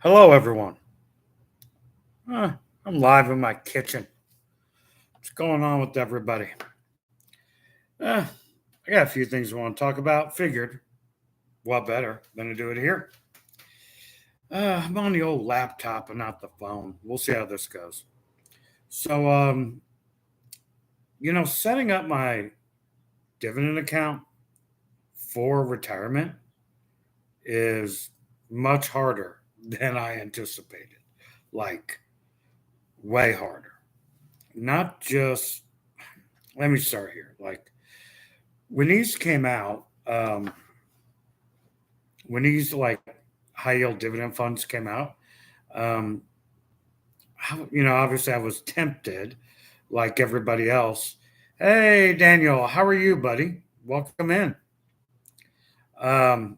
Hello, everyone. Uh, I'm live in my kitchen. What's going on with everybody? Uh, I got a few things I want to talk about. Figured, what better than to do it here? I'm on the old laptop and not the phone. We'll see how this goes. So, setting up my dividend account for retirement is much harder than I anticipated. Like, way harder. Not just, let me start here. Like, when these came out, when these like high yield dividend funds came out, um, obviously I was tempted, like everybody else. Hey, Daniel, how are you, buddy? Welcome in. Um,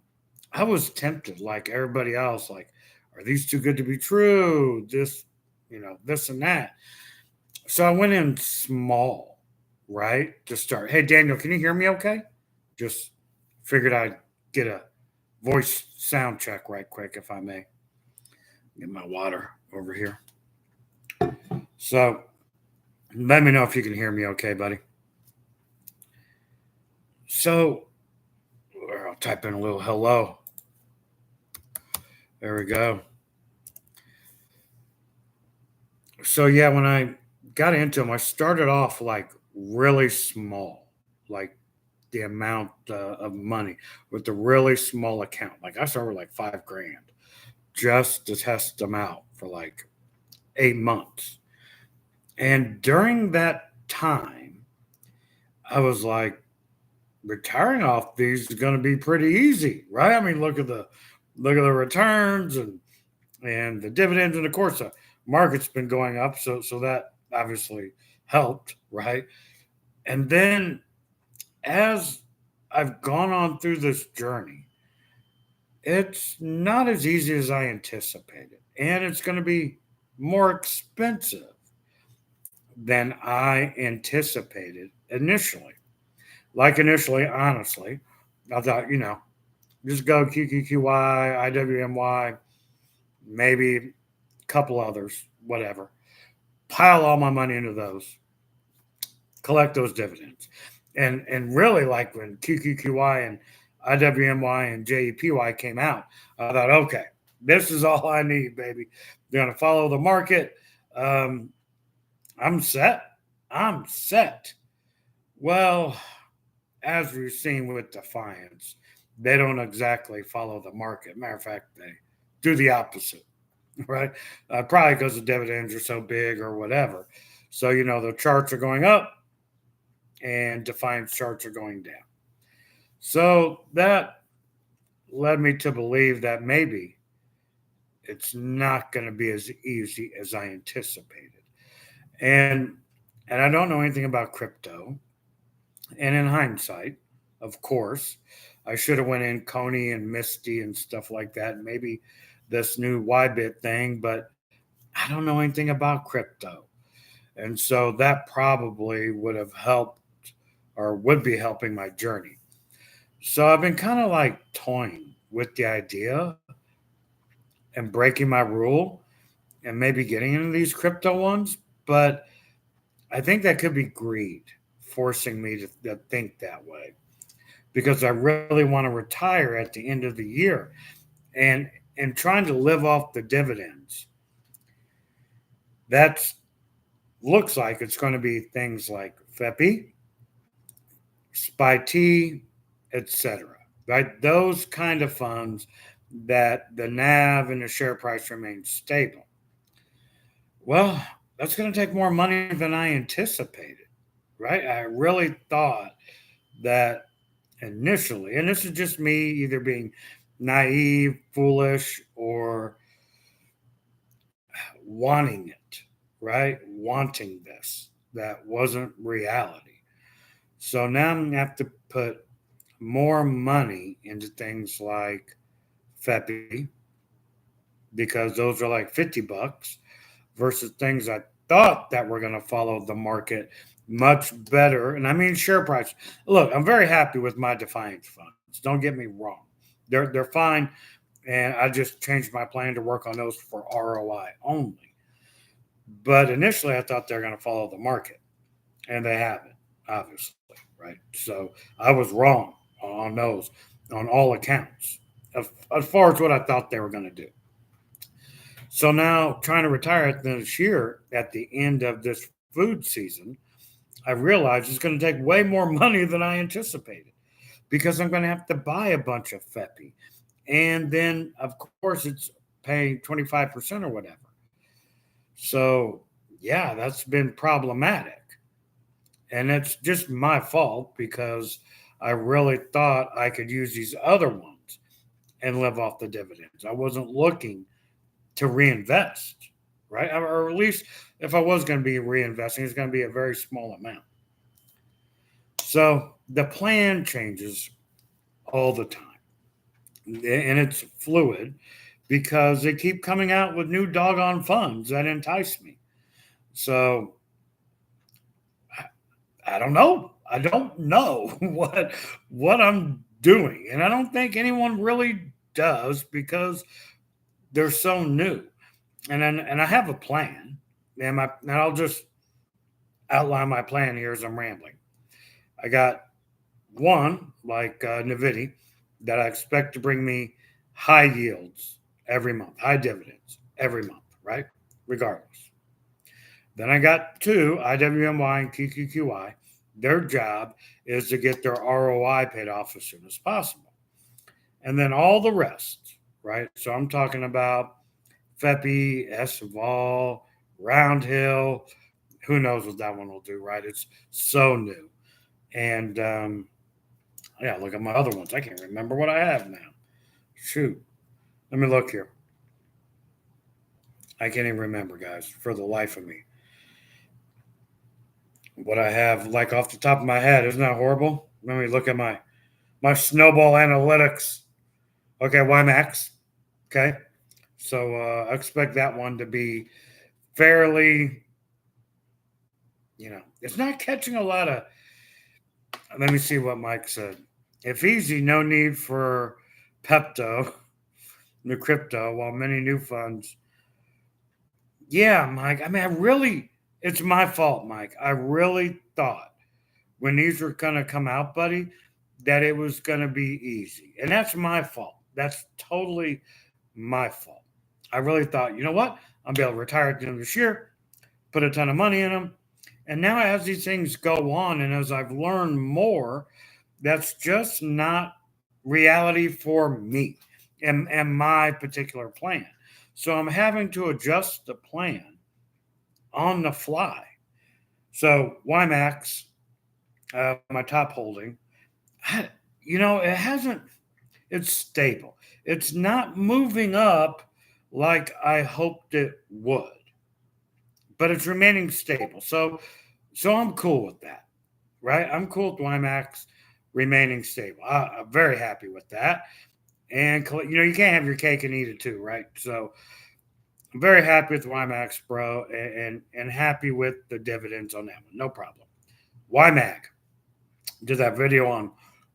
I was tempted, like everybody else. Like, are these too good to be true? This and that. So I went in small, right, to start. Hey, Daniel, can you hear me? Okay. Just figured I'd get a voice sound check right quick, if I may. Get my water over here. So let me know if you can hear me okay, buddy. So I'll type in a little hello. There we go. So yeah, when I got into them, I started off like really small, like the amount of money with a really small account. Like I started with like 5 grand just to test them out for like 8 months. And during that time, I was like, retiring off these is going to be pretty easy, right? I mean, look at the returns and the dividends, and of course the market's been going up, so that obviously helped, right? And then as I've gone on through this journey, it's not as easy as I anticipated, and it's going to be more expensive than I anticipated initially. Like initially, honestly, I thought, just go QQQY, IWMY, maybe a couple others, whatever. Pile all my money into those, collect those dividends. And really, like when QQQY and IWMY and JEPY came out, I thought, okay, this is all I need, baby. They're going to follow the market. Um, I'm set. I'm set. Well, as we've seen with Defiance, they don't exactly follow the market. Matter of fact, they do the opposite, right? Probably because the dividends are so big or whatever. So, the charts are going up and Defiance charts are going down. So that led me to believe that maybe it's not going to be as easy as I anticipated. And and I don't know anything about crypto. And in hindsight, of course, I should have went in Coney and Misty and stuff like that. Maybe this new Ybit thing, but I don't know anything about crypto. And so that probably would have helped or would be helping my journey. So I've been kind of like toying with the idea and breaking my rule and maybe getting into these crypto ones. But I think that could be greed forcing me to think that way because I really want to retire at the end of the year and trying to live off the dividends. That looks like it's going to be things like FEPI, SPY-T, etc. Right? Those kind of funds that the NAV and the share price remains stable. Well, that's going to take more money than I anticipated, right? I really thought that initially, and this is just me either being naive, foolish, or wanting it, right? Wanting this. That wasn't reality. So now I'm going to have to put more money into things like FEPI because those are like $50 versus things I thought that were going to follow the market much better. And I mean share price. Look, I'm very happy with my Defiance funds. Don't get me wrong. They're fine. And I just changed my plan to work on those for ROI only. But initially, I thought they're going to follow the market, and they haven't, obviously, right? So I was wrong on those, on all accounts, as far as what I thought they were going to do. So now, trying to retire at this year, at the end of this food season, I realized it's going to take way more money than I anticipated because I'm going to have to buy a bunch of FEPI. And then, of course, it's paying 25% or whatever. So, yeah, that's been problematic. And it's just my fault because I really thought I could use these other ones and live off the dividends. I wasn't looking to reinvest, right? Or at least if I was going to be reinvesting, it's going to be a very small amount. So the plan changes all the time. And it's fluid because they keep coming out with new doggone funds that entice me. So I don't know. I don't know what I'm doing, and I don't think anyone really does because they're so new. And I have a plan, and I'll just outline my plan here as I'm rambling. I got one like Nvidia that I expect to bring me high yields every month, high dividends every month, right? Regardless. Then I got two, IWMY and QQQI. Their job is to get their ROI paid off as soon as possible. And then all the rest, right? So I'm talking about FEPI, SVOL, Roundhill. Who knows what that one will do, right? It's so new. And yeah, look at my other ones. I can't remember what I have now. Shoot. Let me look here. I can't even remember, guys, for the life of me. What I have, like off the top of my head, isn't that horrible? Let me look at my snowball analytics. Okay, YMAX. Okay. So I expect that one to be fairly, it's not catching a lot of. Let me see what Mike said. If easy, no need for Pepto, the crypto, while many new funds. Yeah, Mike. I mean, it's my fault, Mike. I really thought when these were going to come out, buddy, that it was going to be easy. And that's my fault. That's totally my fault. I really thought, you know what? I'll be able to retire at the end of this year, put a ton of money in them. And now, as these things go on, and as I've learned more, that's just not reality for me and my particular plan. So I'm having to adjust the plan on the fly. So YMAX, my top holding, it hasn't, it's stable. It's not moving up like I hoped it would, but it's remaining stable. So I'm cool with that, right? I'm cool with YMAX remaining stable. I'm very happy with that. And you can't have your cake and eat it too, right? So I'm very happy with YMAX, bro, and happy with the dividends on that one. No problem. YMAG. Did that video on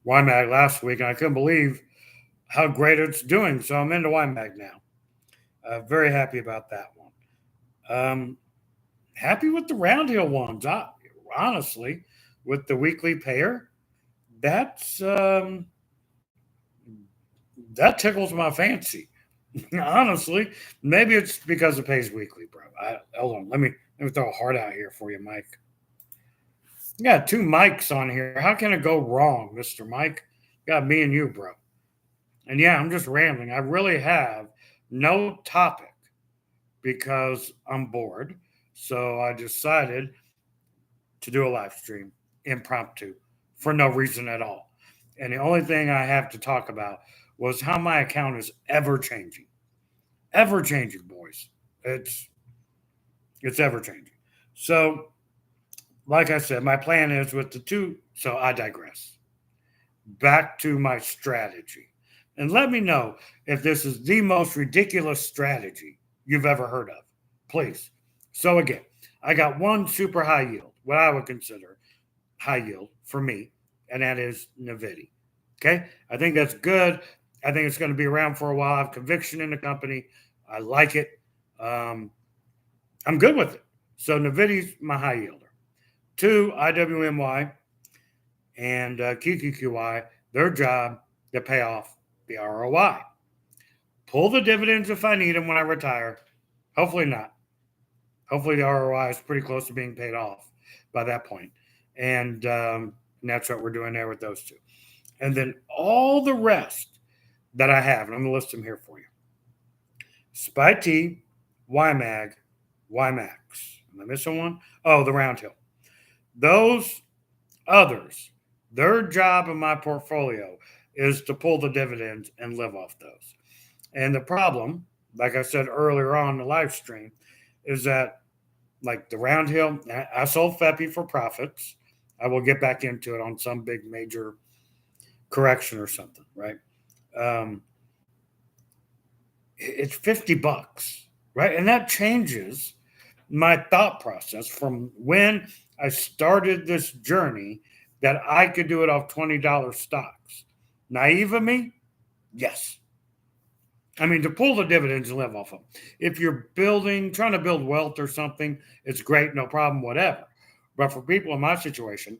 YMAG last week, and I couldn't believe how great it's doing. So I'm into YMAG now. Very happy about that one. Happy with the Roundhill ones. Honestly, with the weekly payer, that tickles my fancy. Honestly, maybe it's because it pays weekly, bro. Hold on, let me throw a heart out here for you, Mike. You got two mics on here. How can it go wrong, Mr. Mike? Got me and you, bro. And yeah, I'm just rambling. I really have no topic because I'm bored. So I decided to do a live stream impromptu for no reason at all. And the only thing I have to talk about was how my account is ever changing. Ever changing, boys. It's ever changing. So, like I said, my plan is with the two. So I digress. Back to my strategy. And let me know if this is the most ridiculous strategy you've ever heard of. Please. So again, I got one super high yield, what I would consider high yield for me, and that is Nvidia. Okay? I think that's good. I think it's going to be around for a while. I have conviction in the company. I like it. Um, I'm good with it. So Nvidia's my high yielder. Two, IWMY and QQQY, their job to pay off the ROI. Pull the dividends if I need them when I retire. Hopefully not. Hopefully the ROI is pretty close to being paid off by that point. And that's what we're doing there with those two. And then all the rest that I have, and I'm going to list them here for you. SPY-T, YMAG, YMAX. Am I missing one? Oh, the Roundhill. Those others, their job in my portfolio is to pull the dividends and live off those. And the problem, like I said earlier on in the live stream, is that like the Roundhill, I sold FEPI for profits. I will get back into it on some big major correction or something, right? Um, it's $50, right? And that changes my thought process from when I started this journey that I could do it off $20 stocks. Naive of me? Yes. I mean, to pull the dividends and live off them. If you're trying to build wealth or something, it's great, no problem, whatever. But for people in my situation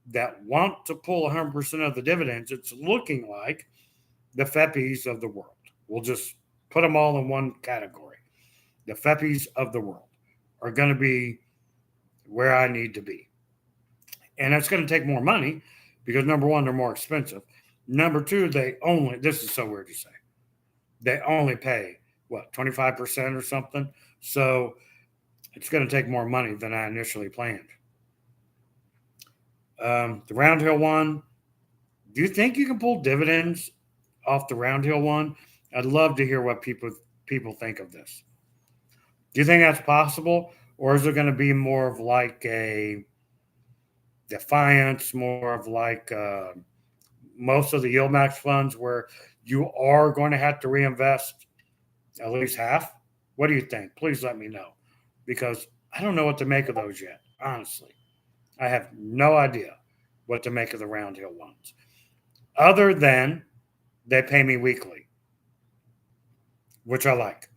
that want to pull 100% of the dividends, it's looking like the FEPIs of the world. We'll just put them all in one category. The FEPIs of the world are going to be where I need to be. And it's going to take more money because number one, they're more expensive. Number two, this is so weird to say, they only pay what, 25% or something. So it's going to take more money than I initially planned. The Roundhill one, do you think you can pull dividends off the Roundhill one? I'd love to hear what people think of this. Do you think that's possible? Or is it going to be more of like a Defiance, more of like most of the yield max funds where you are going to have to reinvest at least half? What do you think? Please let me know because I don't know what to make of those yet. Honestly, I have no idea what to make of the Roundhill ones other than they pay me weekly, which I like.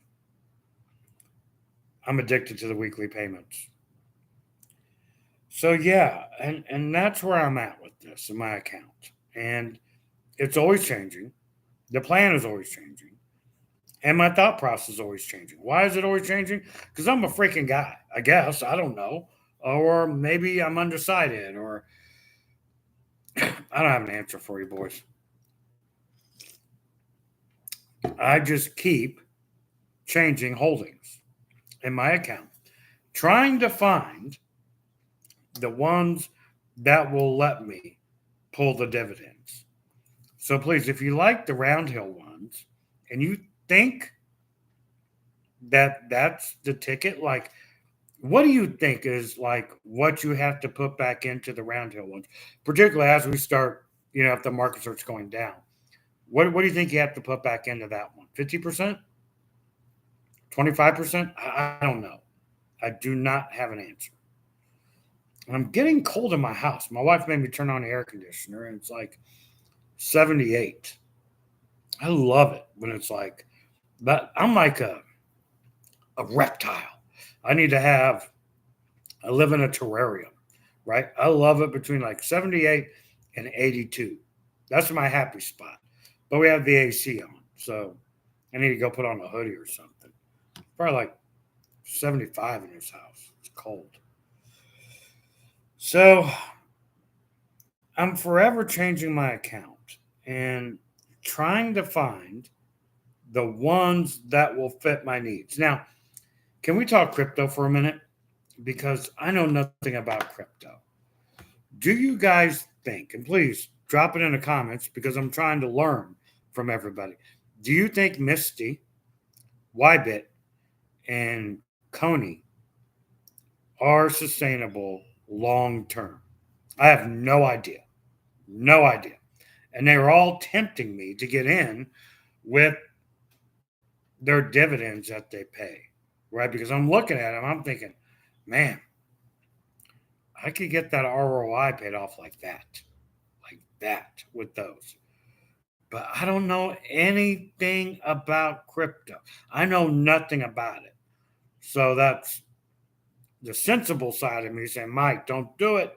I'm addicted to the weekly payments. So yeah, and that's where I'm at with this in my account. And it's always changing. The plan is always changing. And my thought process is always changing. Why is it always changing? Because I'm a freaking guy, I guess. I don't know. Or maybe I'm undecided, or I don't have an answer for you, boys. I just keep changing holdings in my account, trying to find the ones that will let me pull the dividends. So please, if you like the Roundhill ones and you think that that's the ticket, like what do you think is like what you have to put back into the Roundhill ones, particularly as we start, if the market starts going down? What do you think you have to put back into that one? 50%? 25%? I don't know. I do not have an answer. And I'm getting cold in my house. My wife made me turn on the air conditioner and it's like 78. I love it when it's like that. I'm like a reptile. I live in a terrarium, right? I love it between like 78 and 82. That's my happy spot. But we have the AC on. So I need to go put on a hoodie or something. Probably like 75 in this house. It's cold. So I'm forever changing my account and trying to find the ones that will fit my needs. Now, can we talk crypto for a minute? Because I know nothing about crypto. Do you guys think, and please drop it in the comments because I'm trying to learn from everybody. Do you think Misty, Ybit, and Coney are sustainable long term? I have no idea. No idea. And they were all tempting me to get in with their dividends that they pay, right? Because I'm looking at them, I'm thinking, man, I could get that ROI paid off like that with those. but I don't know anything about crypto. I know nothing about it. So that's the sensible side of me saying, Mike, don't do it.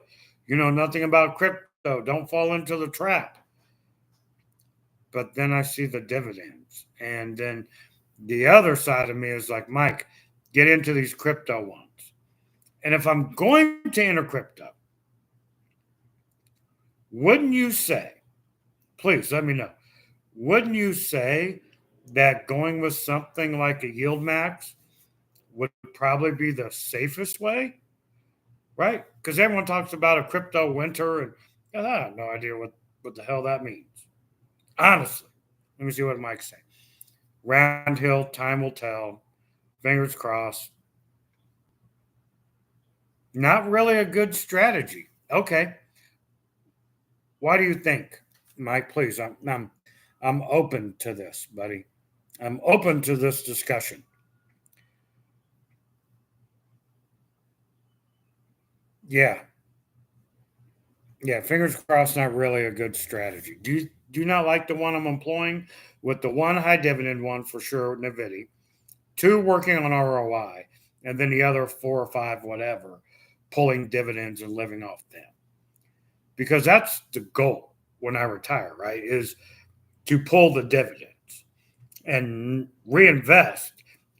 You know nothing about crypto. Don't fall into the trap. But then I see the dividends. And then the other side of me is like, Mike, get into these crypto ones. And if I'm going to enter crypto, wouldn't you say, please let me know, wouldn't you say that going with something like a yield max would probably be the safest way? Right? Because everyone talks about a crypto winter, and I have no idea what the hell that means. Honestly, let me see what Mike's saying. Round hill, time will tell. Fingers crossed. Not really a good strategy. Okay. Why do you think, Mike? Please, I'm open to this, buddy. I'm open to this discussion. Yeah, yeah. Fingers crossed. Not really a good strategy. Do you not like the one I'm employing with the one high dividend one for sure, Nvidia, two working on ROI, and then the other four or five whatever pulling dividends and living off them, because that's the goal when I retire, right? Is to pull the dividends and reinvest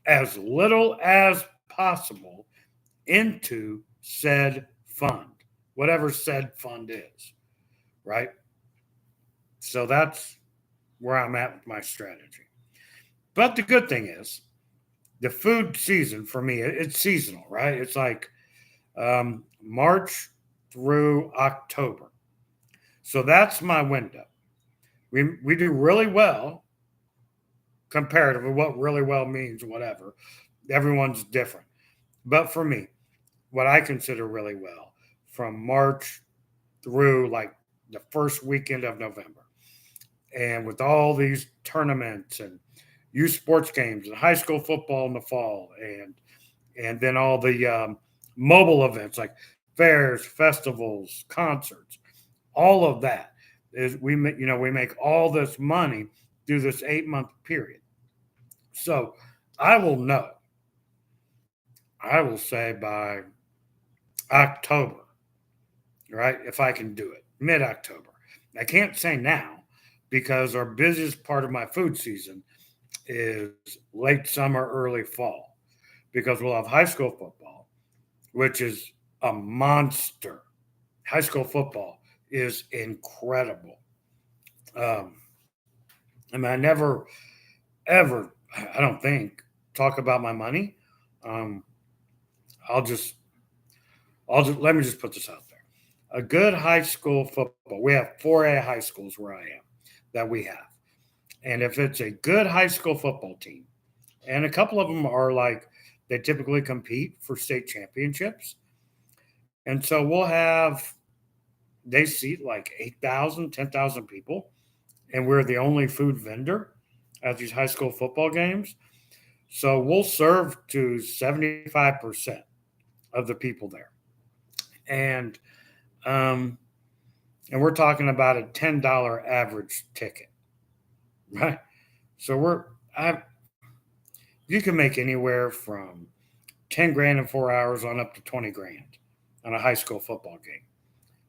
as little as possible into said fund, whatever said fund is, right? So that's where I'm at with my strategy. But the good thing is, the food season for me, it's seasonal, right? It's like March through October. So that's my window. We do really well comparatively. What really well means, whatever. Everyone's different. But for me, what I consider really well from March through like the first weekend of November. And with all these tournaments and youth sports games and high school football in the fall and then all the mobile events like fairs, festivals, concerts, all of that is we make all this money through this 8 month period. So I will know. I will say by October, right? If I can do it, mid October. I can't say now because our busiest part of my food season is late summer, early fall, because we'll have high school football, which is a monster. High school football is incredible. Um, I mean, I never, ever, I don't think, talk about my money. Um, I'll just, let me just put this out there. A good high school football, we have 4A high schools where I am that we have. And if it's a good high school football team, and a couple of them are like, they typically compete for state championships. And so they seat like 8,000, 10,000 people. And we're the only food vendor at these high school football games. So we'll serve to 75% of the people there. And, um, and we're talking about a $10 average ticket, right? So you can make anywhere from 10 grand in 4 hours on up to 20 grand on a high school football game.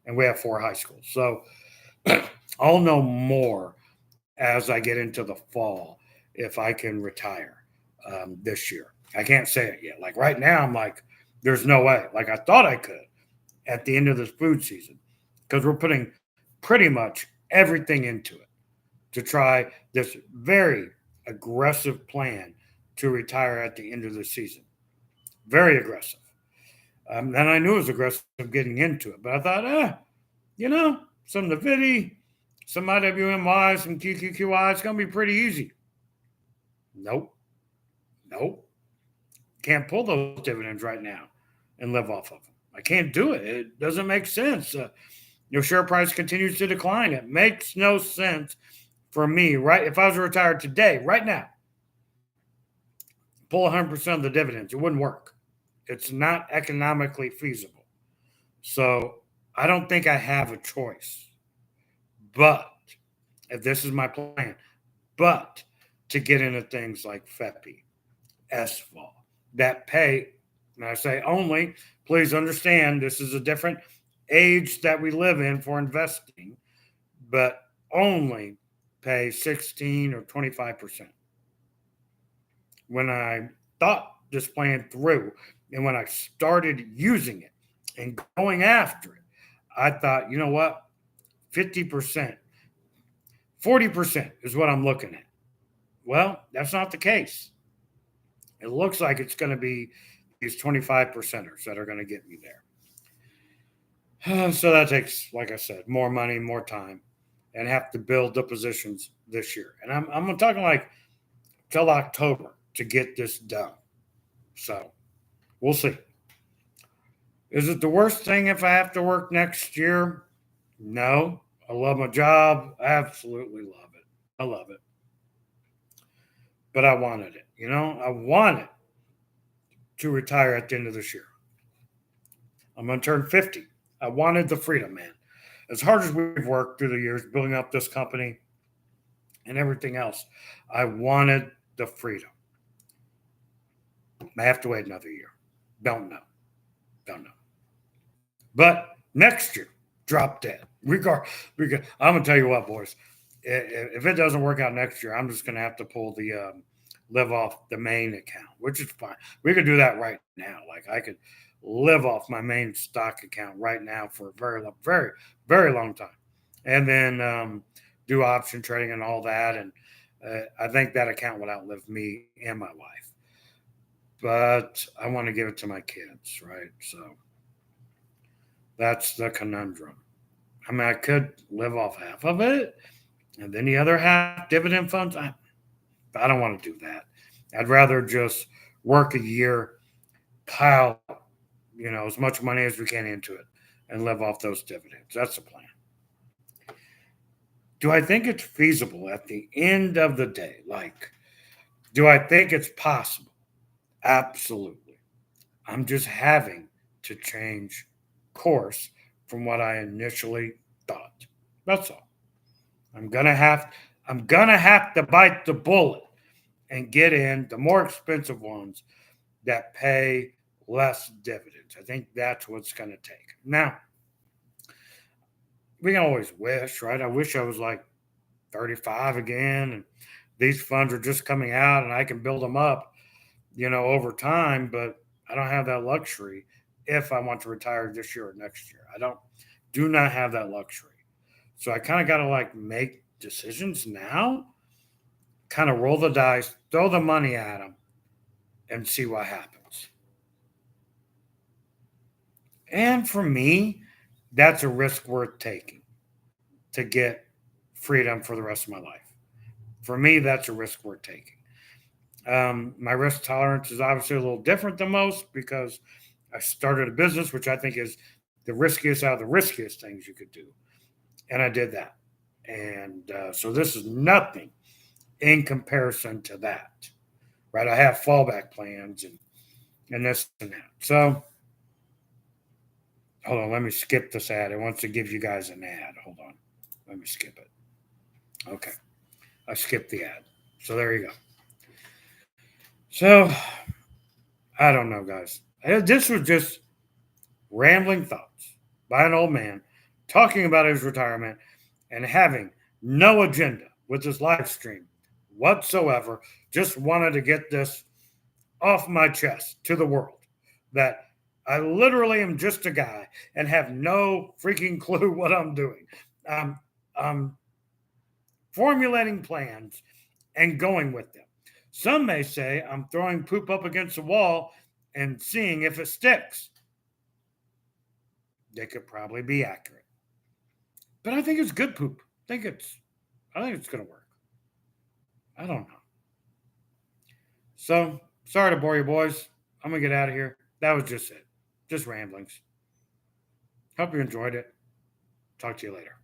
And we have four high schools. So I'll know more as I get into the fall if I can retire this year. I can't say it yet. Like right now, I'm like, there's no way. Like I thought I could at the end of this food season because we're putting pretty much everything into it to try this very aggressive plan to retire at the end of the season. Very aggressive. And I knew it was aggressive getting into it, but I thought, some Nvidia, some IWMY, some QQQI, it's going to be pretty easy. Nope. Nope. Can't pull those dividends right now and live off of them. I can't do it. It doesn't make sense. Your share price continues to decline. It makes no sense for me, right? If I was retired today, right now, pull 100% of the dividends, it wouldn't work. It's not economically feasible. So I don't think I have a choice. But if this is my plan. But to get into things like FEPI, SFAL, that pay, and I say only, please understand this is a different age that we live in for investing, but only pay 16 or 25%. When I thought this plan through and when I started using it and going after it, I thought, you know what? 50%, 40% is what I'm looking at. Well, that's not the case. It looks like it's going to be these 25 percenters that are going to get me there. So that takes, like I said, more money, more time, and have to build the positions this year. And I'm talking like till October to get this done. So we'll see. Is it the worst thing if I have to work next year? No. I love my job. I absolutely love it. I love it. But I wanted it. I wanted to retire at the end of this year. I'm going to turn 50. I wanted the freedom, man. As hard as we've worked through the years building up this company and everything else, I wanted the freedom. I have to wait another year. Don't know. Don't know. But next year, drop dead. I'm going to tell you what, boys. If it doesn't work out next year, I'm just going to have to pull the live off the main account, which is fine. We could do that right now. Like I could live off my main stock account right now for a very, very long time, and then do option trading and all that. And I think that account would outlive me and my wife. But I want to give it to my kids, right? So that's the conundrum. I mean, I could live off half of it, and then the other half dividend funds. I don't want to do that. I'd rather just work a year, pile, as much money as we can into it, and live off those dividends. That's the plan. Do I think it's feasible at the end of the day? Like, do I think it's possible? Absolutely. I'm just having to change course from what I initially thought. That's all. I'm gonna have to bite the bullet and get in the more expensive ones that pay less dividends. I think that's what's going to take. Now, we can always wish, right? I wish I was like 35 again and these funds are just coming out and I can build them up, over time, but I don't have that luxury if I want to retire this year or next year. Do not have that luxury. So I kind of got to like make decisions now, kind of roll the dice, throw the money at them, and see what happens. And for me, that's a risk worth taking to get freedom for the rest of my life. For me, that's a risk worth taking. My risk tolerance is obviously a little different than most because I started a business, which I think is the riskiest out of the riskiest things you could do. And I did that. And so this is nothing in comparison to that, right? I have fallback plans and this and that. So hold on, let me skip this ad. It wants to give you guys an ad. Hold on. Let me skip it. Okay. I skipped the ad. So there you go. So I don't know, guys. This was just rambling thoughts by an old man talking about his retirement and having no agenda with this live stream whatsoever. Just wanted to get this off my chest to the world that I literally am just a guy and have no freaking clue what I'm doing. I'm formulating plans and going with them. Some may say I'm throwing poop up against the wall and seeing if it sticks. They could probably be accurate. But I think it's good poop. I think it's going to work. I don't know. So, sorry to bore you boys. I'm going to get out of here. That was just it. Just ramblings. Hope you enjoyed it. Talk to you later.